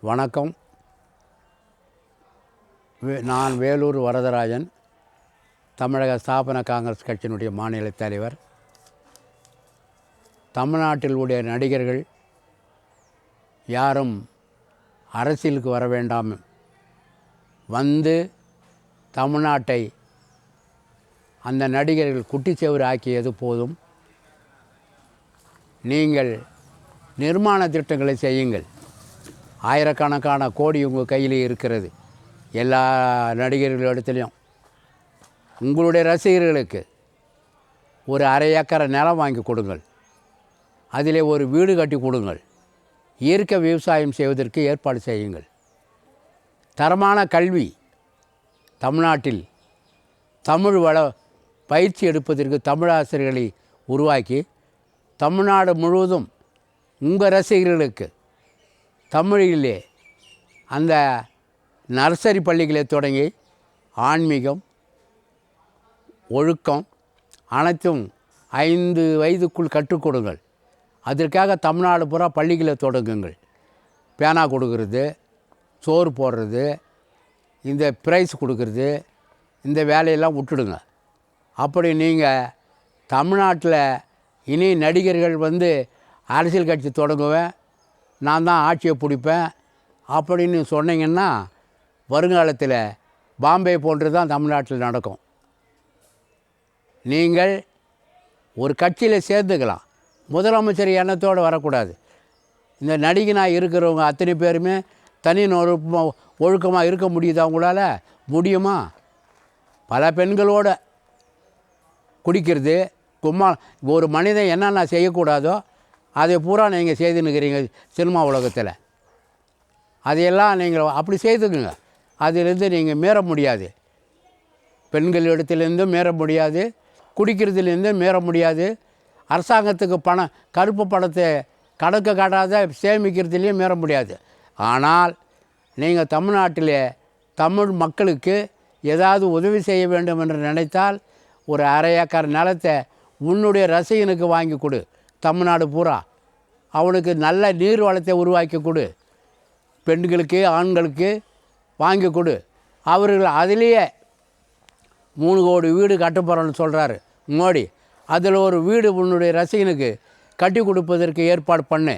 வணக்கம். நான் வேலூர் வரதராஜன், தமிழக ஸ்தாபன காங்கிரஸ் கட்சியினுடைய மாநில தலைவர். தமிழ்நாட்டில் உடைய நடிகர்கள் யாரும் அரசியலுக்கு வர வேண்டாம், வந்து தமிழ்நாட்டை அந்த நடிகர்கள் குட்டிச்செவுறு ஆக்கியது போதும். நீங்கள் நிர்மாண திட்டங்களை செய்யுங்கள். ஆயிரக்கணக்கான கோடி உங்கள் கையில் இருக்கிறது. எல்லா நடிகர்களிடத்துலையும் உங்களுடைய ரசிகர்களுக்கு ஒரு அரை ஏக்கரை நிலம் வாங்கி கொடுங்கள். அதிலே ஒரு வீடு கட்டி கொடுங்கள். இயற்கை விவசாயம் செய்வதற்கு ஏற்பாடு செய்யுங்கள். தரமான கல்வி தமிழ்நாட்டில் தமிழ் பயிற்சி எடுப்பதற்கு தமிழாசிரியர்களை உருவாக்கி தமிழ்நாடு முழுவதும் உங்கள் ரசிகர்களுக்கு தமிழிலே அந்த நர்சரி பள்ளிகளை தொடங்கி ஆன்மீகம், ஒழுக்கம் அனைத்தும் 5 வயதுக்குள் கற்றுக் கொடுங்கள். அதற்காக தமிழ்நாடு பூரா பள்ளிகளை தொடங்குங்கள். பேனா கொடுக்கறது, சோறு போடுறது, இந்த ப்ரைஸ் கொடுக்கறது, இந்த வேலையெல்லாம் விட்டுடுங்க. அப்படி நீங்கள் தமிழ்நாட்டில் இனி நடிகர்கள் வந்து அரசியல் கட்சி தொடங்குவேன், நான் தான் ஆட்சியை பிடிப்பேன் அப்படின்னு சொன்னீங்கன்னா வருங்காலத்தில் பாம்பே போன்று தான் தமிழ்நாட்டில் நடக்கும். நீங்கள் ஒரு கட்சியில் சேர்ந்துக்கலாம், முதலமைச்சர் எண்ணத்தோடு வரக்கூடாது. இந்த நடிகனாக இருக்கிறவங்க அத்தனை பேருமே தனி ஒழுக்கமாக இருக்க முடியுதா? உங்களால் முடியுமா? பல பெண்களோட குடிக்கிறது, ஒரு மனிதன் என்னென்ன செய்யக்கூடாதோ அதை பூரா நீங்கள் செய்துன்னுக்கிறீங்க சினிமா உலகத்தில். அதையெல்லாம் நீங்கள் அப்படி செய்துக்குங்க. அதிலிருந்து நீங்கள் மீற முடியாது. பெண்கள் இடத்துலேருந்தும் மீற முடியாது, குடிக்கிறதுலேருந்தும் மீற முடியாது. அரசாங்கத்துக்கு கருப்பு பணத்தை கணக்கு காட்டாத சேமிக்கிறதுலேயும் மீற முடியாது. ஆனால் நீங்கள் தமிழ்நாட்டிலே தமிழ் மக்களுக்கு ஏதாவது உதவி செய்ய வேண்டும் என்று நினைத்தால் ஒரு அரை ஏக்கர் நிலத்தை உன்னுடைய ரசிகனுக்கு வாங்கி கொடு. தமிழ்நாடு பூரா அவனுக்கு நல்ல நீர் வளத்தை உருவாக்கி கொடு. பெண்களுக்கு ஆண்களுக்கு வாங்கி கொடு. அவர்கள் அதிலேயே 3 கோடி வீடு கட்டப்போகிறோன்னு சொல்கிறாரு மோடி. அதில் ஒரு வீடு உன்னுடைய ரசிகனுக்கு கட்டி கொடுப்பதற்கு ஏற்பாடு பண்ணு.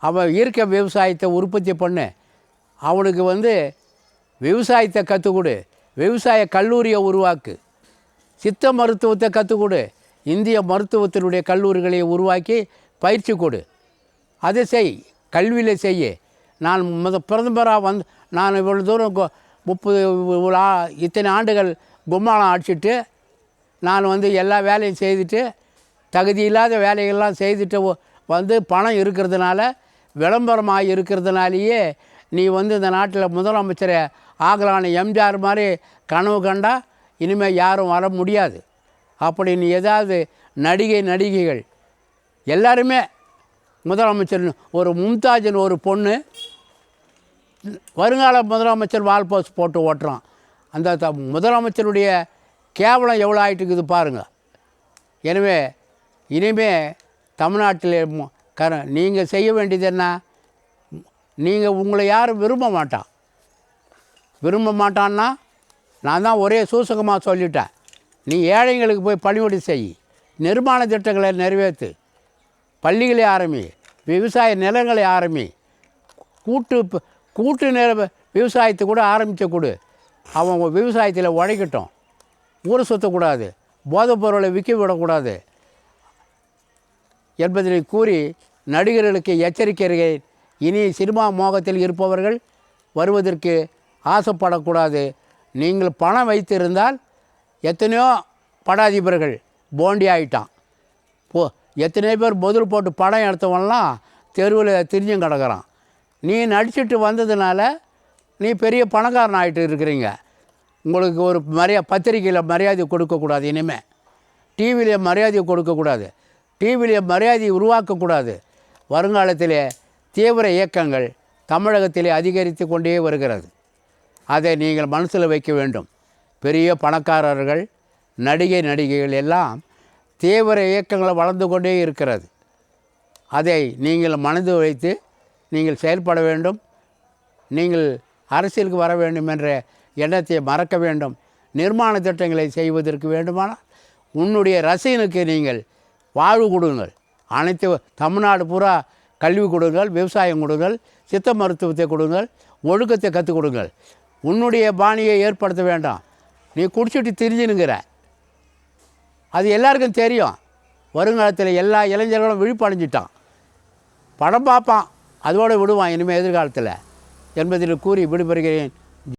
அவன் இயற்கை விவசாயத்தை உற்பத்தி பண்ணு. அவனுக்கு வந்து விவசாயத்தை கற்றுக் கொடு. விவசாய கல்லூரியை உருவாக்கு. சித்த மருத்துவத்தை கற்றுக் கொடு. இந்திய மருத்துவத்தினுடைய கல்லூரிகளை உருவாக்கி பயிற்சி கொடு. அதை செய், கல்வியில் செய்ய. நான் பிரதமராக நான் இவ்வளோ தூரம் 30 இத்தனை ஆண்டுகள் கும்மாளம் அடிச்சுட்டு நான் எல்லா வேலையும் செய்துட்டு தகுதி இல்லாத வேலைகள்லாம் செய்துட்டு பணம் இருக்கிறதுனால, விளம்பரமாக இருக்கிறதுனாலேயே நீ இந்த நாட்டில் முதலமைச்சரை ஆகலான்னு எம்ஜிஆர் மாதிரி கனவு கண்டா இனிமேல் யாரும் வர முடியாது. அப்படி நீ ஏதாவது நடிகைகள் எல்லாருமே முதலமைச்சர், ஒரு மும்தாஜின் ஒரு பொண்ணு வருங்கால முதலமைச்சர் வால்போஸ் போட்டு ஓட்டுறான். அந்த முதலமைச்சருடைய கேவலம் எவ்வளோ ஆகிட்டுருக்குது பாருங்கள். எனவே இனிமேல் தமிழ்நாட்டில் நீங்கள் செய்ய வேண்டியது என்ன? நீங்கள் உங்களை யாரும் விரும்ப மாட்டான்னா நான் தான் ஒரே சூசகமாக சொல்லிட்டேன். நீ ஏழைங்களுக்கு போய் பணிவிடை செய், நிர்மாண திட்டங்களை நிறைவேற்று, பள்ளிகளை ஆரம்பி, விவசாய நிலங்களை ஆரம்பி, கூட்டு விவசாயத்தை கூட ஆரம்பித்த கொடு. அவன் விவசாயத்தில் உழைக்கட்டும். ஊரை சுற்றக்கூடாது, போதைப் பொருளை விற்க விடக்கூடாது என்பதனை கூறி நடிகர்களுக்கு எச்சரிக்கிறேன். இனி சினிமா மோகத்தில் இருப்பவர்கள் வருவதற்கு ஆசைப்படக்கூடாது. நீங்கள் பணம் வைத்திருந்தால் எத்தனையோ படாதிபர்கள் போண்டி ஆகிட்டான். எத்தனை பேர் முதல் போட்டு படம் எடுத்தவன்லாம் தெருவில் திரிஞ்சும் கிடக்கிறான். நீ நடிச்சுட்டு வந்ததுனால நீ பெரிய பணக்காரன் ஆகிட்டு இருக்கிறீங்க. உங்களுக்கு ஒரு பத்திரிக்கையில் மரியாதை கொடுக்கக்கூடாது. இனிமேல் டிவியில் மரியாதை கொடுக்கக்கூடாது, டிவியில் மரியாதையை உருவாக்கக்கூடாது. வருங்காலத்திலே தீவிர இயக்கங்கள் தமிழகத்திலே அதிகரித்து கொண்டே வருகிறது. அதை நீங்கள் மனசில் வைக்க வேண்டும். பெரிய பணக்காரர்கள், நடிகைகள் எல்லாம் தீவிர இயக்கங்களை வளர்ந்து கொண்டே இருக்கிறது. அதை நீங்கள் மனது வைத்து நீங்கள் செயல்பட வேண்டும். நீங்கள் அரசியலுக்கு வர வேண்டும் என்ற எண்ணத்தை மறக்க வேண்டும். நிர்மாண திட்டங்களை செய்வதற்கு வேண்டுமானால் உன்னுடைய ரசிகனுக்கு நீங்கள் வாழ்வு கொடுங்கள். அனைத்து தமிழ்நாடு பூரா கல்வி கொடுங்கள், விவசாயம் கொடுங்கள், சித்த மருத்துவத்தை கொடுங்கள், ஒழுக்கத்தை கற்றுக் கொடுங்கள். உன்னுடைய பாணியை ஏற்படுத்த வேண்டாம். நீ குடிச்சிட்டு திரிஞ்சுனுங்கிற அது எல்லாருக்கும் தெரியும். வருங்காலத்தில் எல்லா இளைஞர்களும் விழிப்படைஞ்சிட்டான். படம் பார்ப்பான், அதோடு விடுவான் இனிமேல் எதிர்காலத்தில் என்பதில் கூறி விடுபெறுகிறேன்.